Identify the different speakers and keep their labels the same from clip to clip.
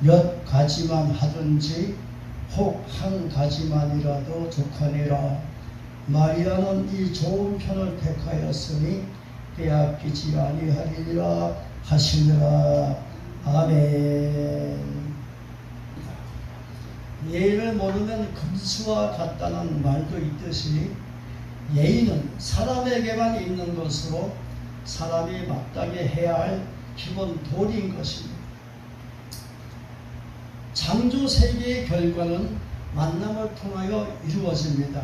Speaker 1: 몇 가지만 하든지 혹 한 가지만이라도 좋거니라. 마리아는 이 좋은 편을 택하였으니 빼앗기지 아니하리라 하시니라. 아멘. 예의를 모르면 금수와 같다는 말도 있듯이 예의는 사람에게만 있는 것으로 사람이 마땅히 해야 할 기본 도리인 것입니다. 창조 세계의 결과는 만남을 통하여 이루어집니다.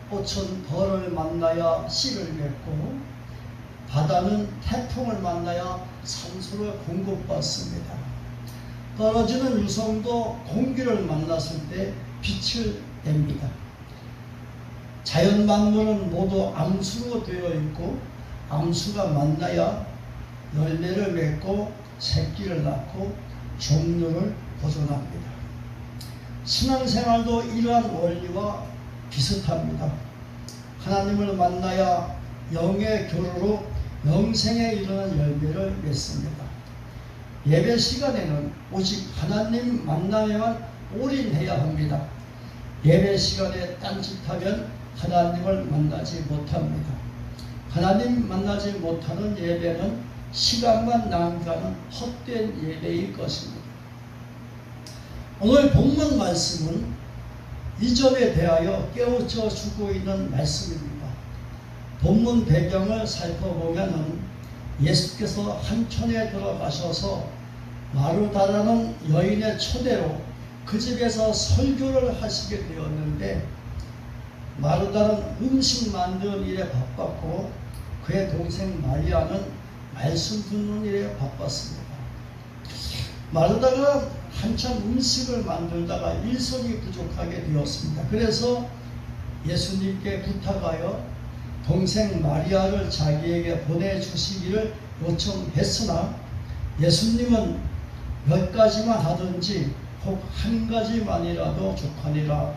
Speaker 1: 꽃은 벌을 만나야 씨를 맺고 바다는 태풍을 만나야 산소를 공급받습니다. 떨어지는 유성도 공기를 만났을 때 빛을 냅니다. 자연 만물은 모두 암수로 되어 있고 암수가 만나야 열매를 맺고 새끼를 낳고 종류를 보존합니다. 신앙생활도 이러한 원리와 비슷합니다. 하나님을 만나야 영의 교류로 영생에 이르는 열매를 맺습니다. 예배 시간에는 오직 하나님 만남에만 올인해야 합니다. 예배 시간에 딴짓하면 하나님을 만나지 못합니다. 하나님 만나지 못하는 예배는 시간만 낭비하는 헛된 예배일 것입니다. 오늘 본문 말씀은 이 점에 대하여 깨우쳐 주고 있는 말씀입니다. 본문 배경을 살펴보면 예수께서 한촌에 들어가셔서 마르다라는 여인의 초대로 그 집에서 설교를 하시게 되었는데, 마르다는 음식 만드는 일에 바빴고 그의 동생 마리아는 말씀 듣는 일에 바빴습니다. 마르다가 한참 음식을 만들다가 일손이 부족하게 되었습니다. 그래서 예수님께 부탁하여 동생 마리아를 자기에게 보내주시기를 요청했으나 예수님은 몇 가지만 하든지 혹 한 가지만이라도 좋거니라.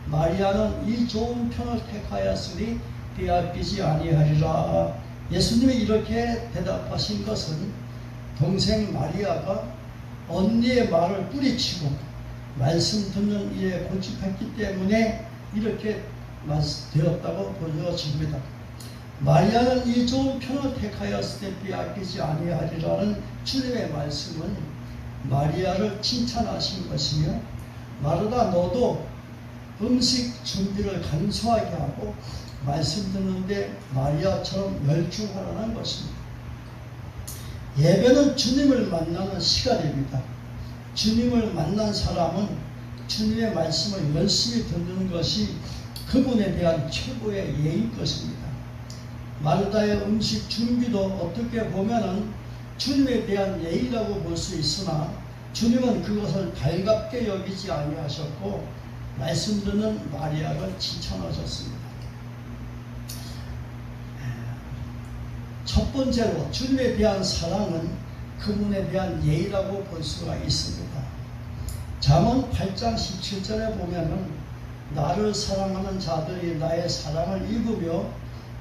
Speaker 1: 마리아는 이 좋은 편을 택하였으니 빼앗기지 아니하리라. 예수님이 이렇게 대답하신 것은 동생 마리아가 언니의 말을 뿌리치고 말씀 듣는 일에 고집했기 때문에 이렇게 되었다고 보여집니다. 마리아는 이 좋은 편을 택하였을 때 빼앗기지 아니하리라는 주님의 말씀은 마리아를 칭찬하신 것이며, 마르다 너도 음식 준비를 간소하게 하고 말씀 듣는데 마리아처럼 열중하라는 것입니다. 예배는 주님을 만나는 시간입니다. 주님을 만난 사람은 주님의 말씀을 열심히 듣는 것이 그분에 대한 최고의 예인 것입니다. 마르다의 음식 준비도 어떻게 보면은 주님에 대한 예의라고 볼 수 있으나 주님은 그것을 달갑게 여기지 아니하셨고 말씀 듣는 마리아를 칭찬하셨습니다. 첫 번째로 주님에 대한 사랑은 그분에 대한 예의라고 볼 수가 있습니다. 잠언 8장 17절에 보면은 나를 사랑하는 자들이 나의 사랑을 입으며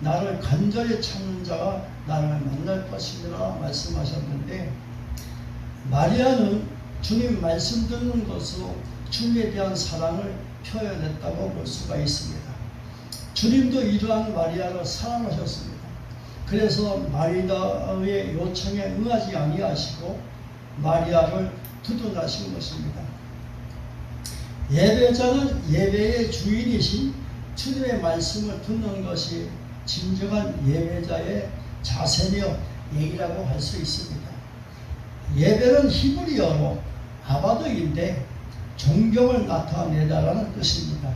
Speaker 1: 나를 간절히 찾는 자가 나를 만날 것이라 말씀하셨는데, 마리아는 주님 말씀 듣는 것으로 주님에 대한 사랑을 표현했다고 볼 수가 있습니다. 주님도 이러한 마리아를 사랑하셨습니다. 그래서 마리아의 요청에 응하지 아니하시고 마리아를 두둔하신 것입니다. 예배자는 예배의 주인이신 주님의 말씀을 듣는 것이 진정한 예배자의 자세며 예의라고 할 수 있습니다. 예배는 히브리어로 아바드인데 존경을 나타내다라는 뜻입니다.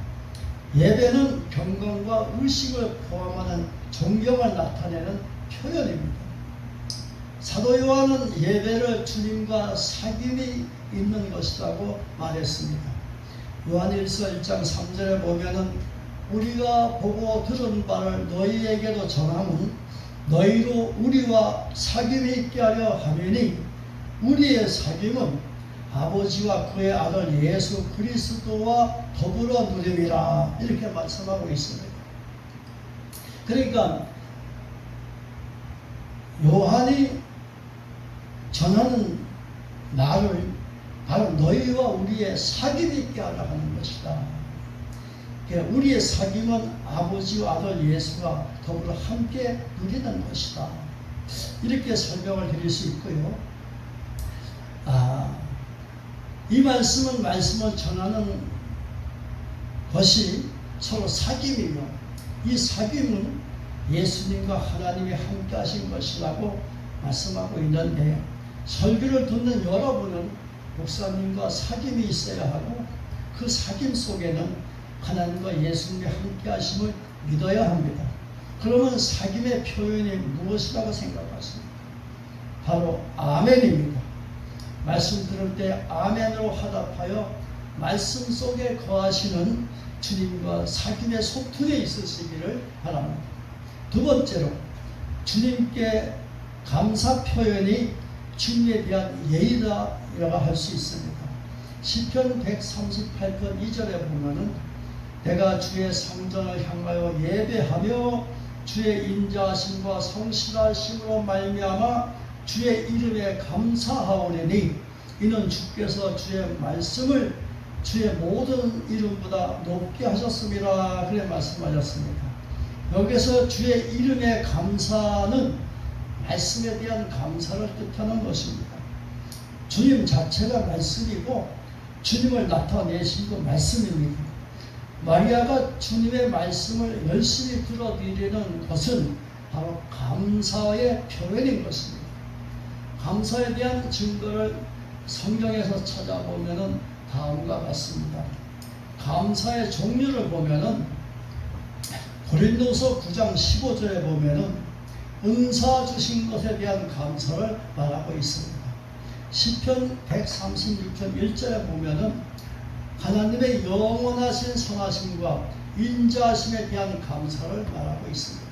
Speaker 1: 예배는 경건과 의식을 포함하는 존경을 나타내는 표현입니다. 사도 요한은 예배를 주님과 사귐이 있는 것이라고 말했습니다. 요한일서 1장 3절에 보면은 우리가 보고 들은 바를 너희에게도 전함은 너희로 우리와 사귐이 있게 하려 하매니 우리의 사귐은 아버지와 그의 아들 예수 그리스도와 더불어 누림이라, 이렇게 말씀하고 있습니다. 그러니까 요한이 전하는 나를 바로 너희와 우리의 사귐이 있게 하려 하는 것이다. 우리의 사귐은 아버지와 아들 예수가 더불어 함께 누리는 것이다. 이렇게 설명을 드릴 수 있고요. 이 말씀을 전하는 것이 서로 사귐이며, 이 사귐은 예수님과 하나님이 함께 하신 것이라고 말씀하고 있는데, 설교를 듣는 여러분은 목사님과 사귐이 있어야 하고, 그 사귐 속에는 하나님과 예수님이 함께 하심을 믿어야 합니다. 그러면 사귐의 표현이 무엇이라고 생각하십니까? 바로 아멘입니다. 말씀 들을 때 아멘으로 화답하여 말씀 속에 거하시는 주님과 사귐의 소통에 있으시기를 바랍니다. 두 번째로, 주님께 감사 표현이 주님에 대한 예의라고 할 수 있습니다. 시편 138편 2절에 보면은 내가 주의 성전을 향하여 예배하며 주의 인자하심과 성실하심으로 말미암아 주의 이름에 감사하오리니 이는 주께서 주의 말씀을 주의 모든 이름보다 높게 하셨습니다. 그래 말씀하셨습니다. 여기서 주의 이름의 감사는 말씀에 대한 감사를 뜻하는 것입니다. 주님 자체가 말씀이고 주님을 나타내신 그 말씀입니다. 마리아가 주님의 말씀을 열심히 들어드리는 것은 바로 감사의 표현인 것입니다. 감사에 대한 증거를 성경에서 찾아보면 다음과 같습니다. 감사의 종류를 보면 고린도서 9장 15절에 보면 은사 주신 것에 대한 감사를 말하고 있습니다. 시편 136편 1절에 보면 하나님의 영원하신 선하심과 인자하심에 대한 감사를 말하고 있습니다.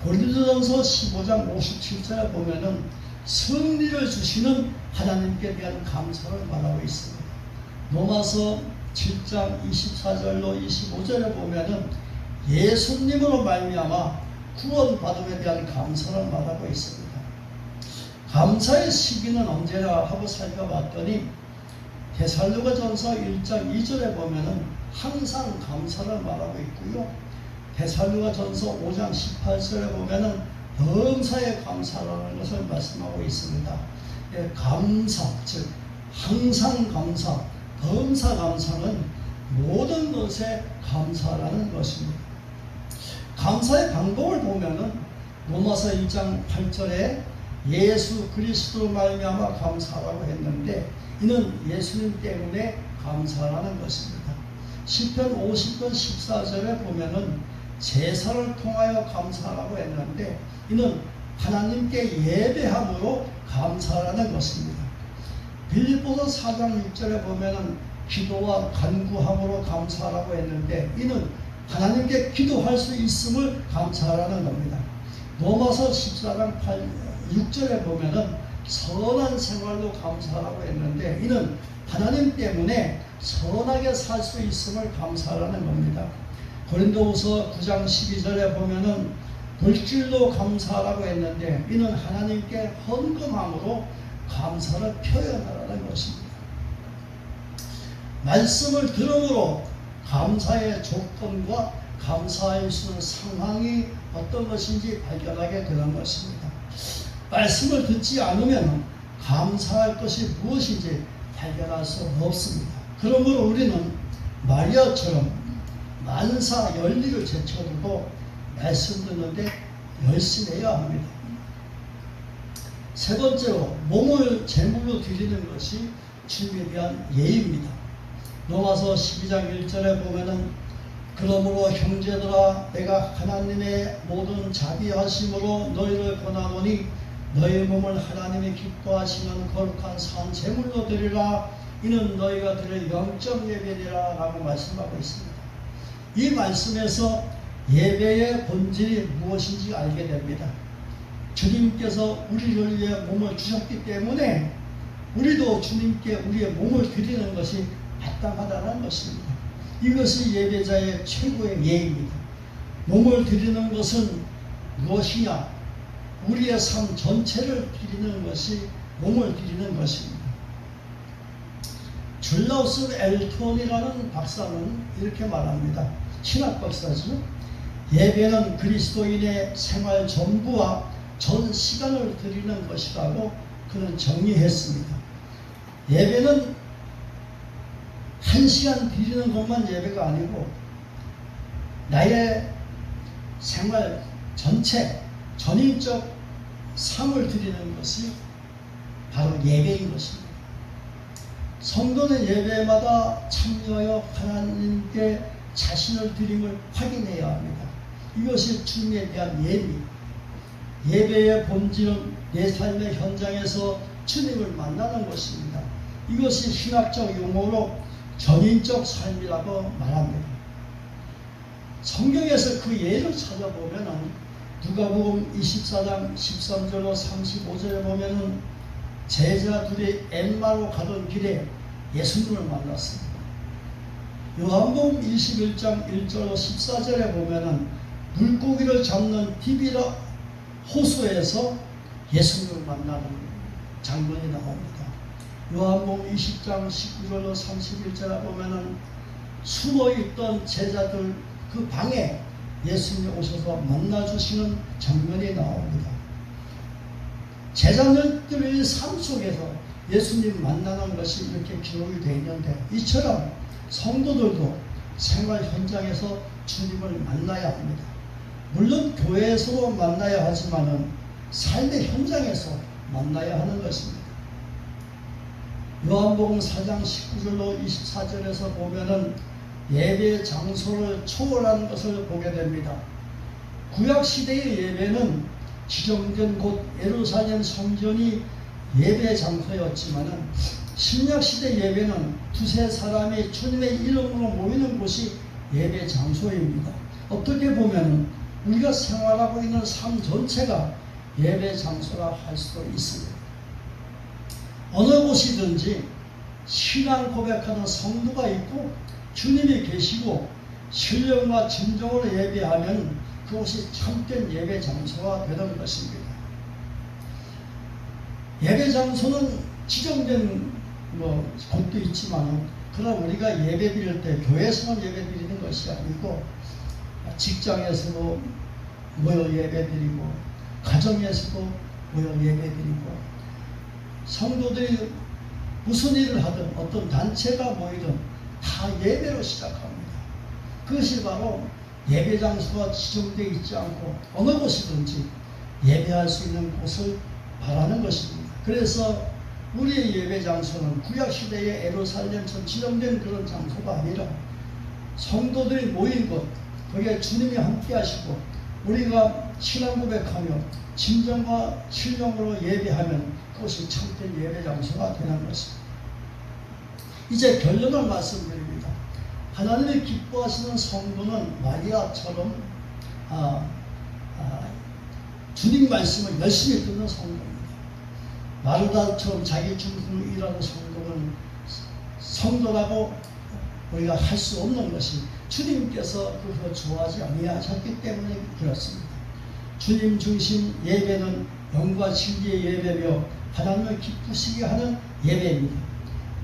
Speaker 1: 고린도전서 15장 57절에 보면 승리를 주시는 하나님께 대한 감사를 말하고 있습니다. 로마서 7장 24절로 25절에 보면 예수님으로 말미암아 구원받음에 대한 감사를 말하고 있습니다. 감사의 시기는 언제나 하고 살펴봤더니 데살로가전서 1장 2절에 보면 항상 감사를 말하고 있고요. 데살로가전서 5장 18절에 보면 범사에 감사라는 것을 말씀하고 있습니다. 감사, 즉 항상 감사, 범사 감사는 모든 것에 감사라는 것입니다. 감사의 방법을 보면은 로마서 1장 8절에 예수 그리스도로 말미암아 감사라고 했는데 이는 예수님 때문에 감사라는 것입니다. 시편 50편 14절에 보면은 제사를 통하여 감사라고 했는데 이는 하나님께 예배함으로 감사라는 것입니다. 빌립보서 4장 6절에 보면은 기도와 간구함으로 감사라고 했는데 이는 하나님께 기도할 수 있음을 감사하라는 겁니다. 로마서 14장 6절에 보면은 선한 생활로 감사하라고 했는데 이는 하나님 때문에 선하게 살 수 있음을 감사하라는 겁니다. 고린도후서 9장 12절에 보면은 물질로 감사하라고 했는데 이는 하나님께 헌금함으로 감사를 표현하라는 것입니다. 말씀을 들음으로 감사의 조건과 감사할 수 있는 상황이 어떤 것인지 발견하게 되는 것입니다. 말씀을 듣지 않으면 감사할 것이 무엇인지 발견할 수 없습니다. 그러므로 우리는 마리아처럼 만사 열리를 제쳐두고 말씀 듣는데 열심히 해야 합니다. 세 번째로 몸을 제물로 드리는 것이 주님에 대한 예의입니다. 로마서 12장 1절에 보면은 그러므로 형제들아 내가 하나님의 모든 자비하심으로 너희를 권하노니 너희 몸을 하나님이 기뻐하시는 거룩한 산 제물로 드리라 이는 너희가 드릴 영적 예배니라 라고 말씀하고 있습니다. 이 말씀에서 예배의 본질이 무엇인지 알게 됩니다. 주님께서 우리를 위해 몸을 주셨기 때문에 우리도 주님께 우리의 몸을 드리는 것이 마땅하다는 것입니다. 이것이 예배자의 최고의 예입니다. 몸을 드리는 것은 무엇이냐? 우리의 삶 전체를 드리는 것이 몸을 드리는 것입니다. 줄라우스 엘톤이라는 박사는 이렇게 말합니다. 신학 박사죠. 예배는 그리스도인의 생활 전부와 전 시간을 드리는 것이라고 그는 정의했습니다. 예배는 한 시간 드리는 것만 예배가 아니고 나의 생활 전체 전인적 삶을 드리는 것이 바로 예배인 것입니다. 성도는 예배마다 참여하여 하나님께 자신을 드림을 확인해야 합니다. 이것이 주님에 대한 예비. 예배의 본질은 내 삶의 현장에서 주님을 만나는 것입니다. 이것이 신학적 용어로 전인적 삶이라고 말합니다. 성경에서 그 예를 찾아보면 누가복음 24장 13절로 35절에 보면 제자들이 엠마로 가던 길에 예수님을 만났습니다. 요한복음 21장 1절로 14절에 보면 물고기를 잡는 디비라 호수에서 예수님을 만나는 장면이 나옵니다. 요한복음 20장 19절로 31절에 보면 숨어있던 제자들 그 방에 예수님이 오셔서 만나주시는 장면이 나옵니다. 제자들의 삶 속에서 예수님 만나는 것이 이렇게 기록이 되어 있는데 이처럼 성도들도 생활 현장에서 주님을 만나야 합니다. 물론 교회에서 만나야 하지만은 삶의 현장에서 만나야 하는 것입니다. 요한복음 4장 19절로 24절에서 보면은 예배 장소를 초월하는 것을 보게 됩니다. 구약시대의 예배는 지정된 곳 예루살렘 성전이 예배 장소였지만은 신약시대 예배는 두세 사람이 주님의 이름으로 모이는 곳이 예배 장소입니다. 어떻게 보면 우리가 생활하고 있는 삶 전체가 예배 장소라 할 수도 있습니다. 어느 곳이든지 신앙 고백하는 성도가 있고 주님이 계시고 신령과 진정으로 예배하면 그것이 참된 예배 장소가 되는 것입니다. 예배 장소는 지정된 곳도 있지만 그러나 우리가 예배 드릴 때 교회에서만 예배 드리는 것이 아니고 직장에서도 모여 예배 드리고 가정에서도 모여 예배 드리고 성도들이 무슨 일을 하든 어떤 단체가 모이든 다 예배로 시작합니다. 그것이 바로 예배 장소가 지정되어 있지 않고 어느 곳이든지 예배할 수 있는 곳을 말하는 것입니다. 그래서 우리의 예배 장소는 구약시대의 예루살렘처럼 지정된 그런 장소가 아니라 성도들이 모인 곳, 거기에 주님이 함께 하시고 우리가 신앙 고백하며 진정과 신령으로 예배하면 그것이 참된 예배 장소가 되는 것입니다. 이제 결론을 말씀드립니다. 하나님이 기뻐하시는 성도는 마리아처럼 주님 말씀을 열심히 듣는 성도입니다. 마르다처럼 자기 중심으로 일하는 성도는 성도라고 우리가 할 수 없는 것이 주님께서 그것을 좋아하지 아니하셨기 때문에 그렇습니다. 주님 중심 예배는 영과 진리의 예배며 하나님을 기쁘시게 하는 예배입니다.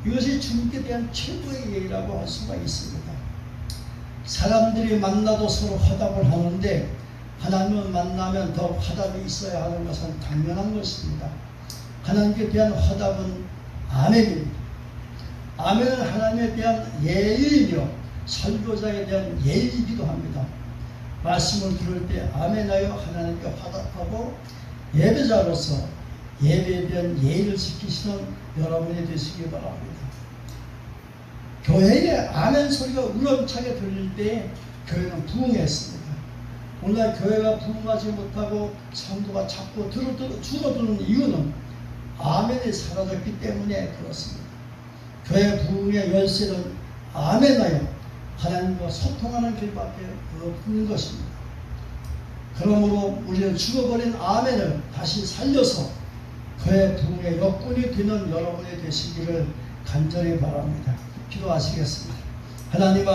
Speaker 1: 이것이 주님께 대한 최고의 예의라고 할 수가 있습니다. 사람들이 만나도 서로 화답을 하는데 하나님을 만나면 더욱 화답이 있어야 하는 것은 당연한 것입니다. 하나님께 대한 화답은 아멘입니다. 아멘은 하나님에 대한 예의이며 설교자에 대한 예의이기도 합니다. 말씀을 들을 때 아멘하여 하나님께 화답하고 예배자로서 예배에 대한 예의를 지키시는 여러분이 되시기 바랍니다. 교회에 아멘 소리가 우렁차게 들릴 때 교회는 부흥했습니다. 오늘날 교회가 부흥하지 못하고 성도가 자꾸 줄어드는 이유는 아멘이 사라졌기 때문에 그렇습니다. 교회 부흥의 열쇠는 아멘하여 하나님과 소통하는 길밖에 없는 것입니다. 그러므로 우리는 죽어버린 아멘을 다시 살려서 교회 부흥의 여건이 되는 여러분이 되시기를 간절히 바랍니다. 기도하시겠습니다. 하나님